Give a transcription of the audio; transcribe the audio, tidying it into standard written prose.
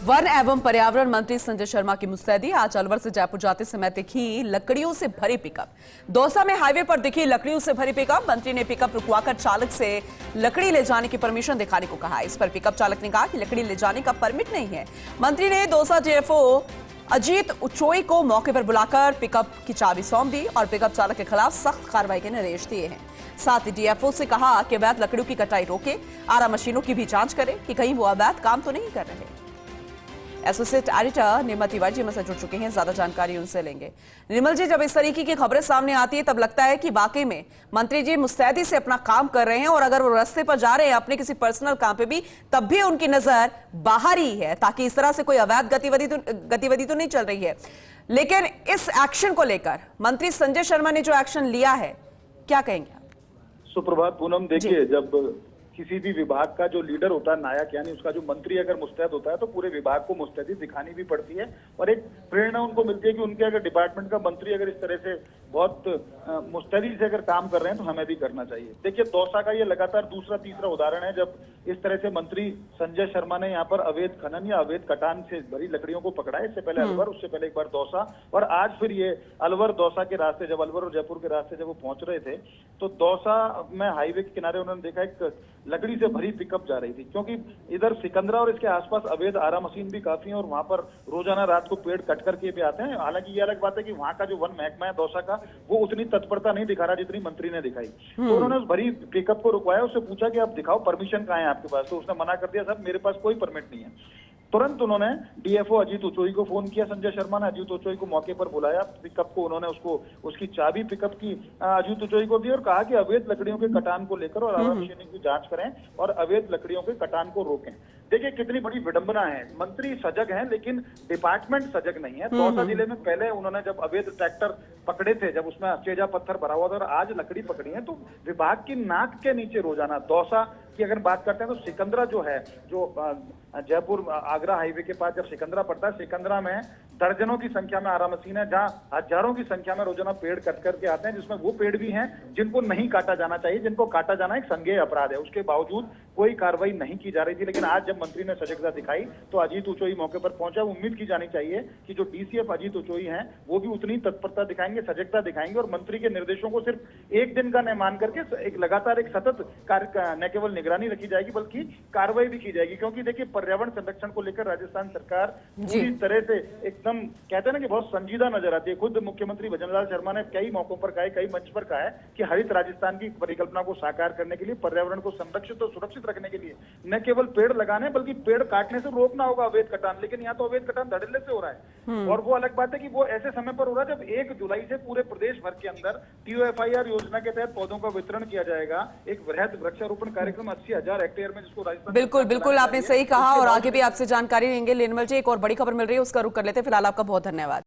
One एवं पर्यावरण मंत्री संजय शर्मा की मुस्तैदी। आज अलवर से जयपुर जाते समय दिखी लकड़ियों से भरी पिकअप। दौसा में हाईवे पर दिखी लकड़ियों से भरी पिकअप। मंत्री ने पिकअप रुकवाकर चालक से लकड़ी ले जाने की परमिशन दिखाने को कहा। इस पर पिकअप चालक ने कहा कि लकड़ी ले जाने का परमिट नहीं है। मंत्री ने दौसा डीएफओ अजीत उचोई को मौके पर बुलाकर पिकअप की चाबी सौंप दी और पिकअप चालक के खिलाफ सख्त कार्रवाई के निर्देश दिए हैं। साथ ही डीएफओ से कहा कि अवैध लकड़ियों की कटाई रोके, आरा मशीनों की भी जांच करे कि कहीं वो अवैध काम तो नहीं कर रहे। एसोसिएट एडिटर निर्मल तिवारी जी हमसे जुड़ चुके हैं, ज्यादा जानकारी उनसे लेंगे। निर्मल जी, जब इस तरीके की खबरें सामने आती है तब लगता है कि वाकई में मंत्री जी मुस्तैदी से अपना काम कर रहे हैं, और अगर वो रास्ते पर जा रहे हैं अपने किसी पर्सनल काम पे भी, तब भी उनकी नजर बाहर ही है, ताकि इस तरह से कोई अवैध गतिविधि तो नहीं चल रही है। लेकिन इस एक्शन को लेकर मंत्री संजय शर्मा ने जो एक्शन लिया है, क्या कहेंगे आप? सुप्रभात पूनम, देखिए, जब किसी भी विभाग का जो लीडर होता है, नायक यानी उसका जो मंत्री अगर मुस्तैद होता है तो पूरे विभाग को मुस्तैदी दिखानी भी पड़ती है, और एक प्रेरणा उनको मिलती है कि उनके अगर डिपार्टमेंट का मंत्री अगर इस तरह से बहुत मुस्तैदी से अगर काम कर रहे हैं तो हमें भी करना चाहिए। देखिए, दौसा का ये लगातार दूसरा तीसरा उदाहरण है जब इस तरह से मंत्री संजय शर्मा ने यहाँ पर अवैध खनन या अवैध कटान से भरी लकड़ियों को पकड़ा है। इससे पहले अलवर, उससे पहले एक बार दौसा, और आज फिर ये अलवर दौसा के रास्ते, जब अलवर और जयपुर के रास्ते जब वो पहुंच रहे थे तो दौसा में हाईवे के किनारे उन्होंने देखा एक लकड़ी से भरी पिकअप जा रही थी, क्योंकि इधर सिकंदरा और इसके आसपास अवैध आरा मशीन भी काफी है और वहां पर रोजाना रात को पेड़ कट करके भी आते हैं। हालांकि ये अलग बात है कि वहां का जो वन महकमा है दौसा का, वो उतनी तत्परता नहीं दिखा रहा जितनी मंत्री ने दिखाई। तो उन्होंने उस भरी पिकअप को रुकवाया, उससे पूछा कि आप दिखाओ परमिशन कहाँ है आपके पास, तो उसने मना कर दिया, साहब मेरे पास कोई परमिट नहीं है। तुरंत उन्होंने डीएफओ अजीत उचोई को फोन किया, संजय शर्मा ने अजीत उचोई को मौके पर बुलाया, पिकअप को उन्होंने उसकी चाबी पिकअप की अजीत उचोई को दी और कहा कि अवैध लकड़ियों के कटान को लेकर और आरा मशीनिंग की जांच करें और अवैध लकड़ियों के कटान को रोकें। देखिए कितनी बड़ी विडंबना है, मंत्री सजग हैं लेकिन डिपार्टमेंट सजग नहीं है। दौसा जिले में पहले उन्होंने जब अवैध ट्रैक्टर पकड़े थे, जब उसमें चेजा पत्थर भरा हुआ था, और आज लकड़ी पकड़ी है, तो विभाग की नाक के नीचे रोजाना दौसा की अगर बात करते हैं तो सिकंदरा जो है, जो जयपुर आगरा हाईवे के पास जब सिकंदरा पड़ता है, सिकंदरा में दर्जनों की संख्या में आरा मशीन है, जहां हजारों की संख्या में रोजाना पेड़ कट करके आते हैं, जिसमें वो पेड़ भी हैं जिनको नहीं काटा जाना चाहिए, जिनको काटा जाना एक संज्ञेय अपराध है। उसके बावजूद कोई कार्रवाई नहीं की जा रही थी। लेकिन आज जब मंत्री ने सजगता दिखाई तो अजीत उचोई मौके पर पहुंचा। उम्मीद की जानी चाहिए कि जो डीसीएफ अजीत उचोई हैं वो भी उतनी तत्परता दिखाएंगे, सजगता दिखाएंगे, और मंत्री के निर्देशों को सिर्फ एक दिन का न मान करके एक लगातार एक सतत कार्य, न केवल निगरानी रखी जाएगी बल्कि कार्रवाई भी की जाएगी। क्योंकि देखिए, पर्यावरण संरक्षण को लेकर राजस्थान सरकार पूरी तरह से एकदम कहते हैं ना कि बहुत संजीदा नजर आती है। खुद मुख्यमंत्री भजनलाल शर्मा ने कई मौकों पर कहा, कई मंच पर कहा है कि हरित राजस्थान की परिकल्पना को साकार करने के लिए, पर्यावरण को संरक्षित और सुरक्षित रखने के लिए न केवल पेड़ लगाने बल्कि पेड़ काटने से रोकना होगा अवैध कटान। लेकिन यहाँ तो अवैध कटान धड़ल्ले से हो रहा है, और वो अलग बात है कि वो ऐसे समय पर हो रहा है जब 1 जुलाई से पूरे प्रदेश भर के अंदर TOFIR योजना के तहत पौधों का वितरण किया जाएगा। एक वृहद वृक्षारोपण कार्यक्रम 80,000 हेक्टेयर में, जिसको राजस्थान बिल्कुल आपने सही कहा, और आगे भी आपसे जानकारी लेंगे। निर्मल जी, एक और बड़ी खबर मिल रही है, उसका रुख कर लेते हैं। फिलहाल आपका बहुत धन्यवाद।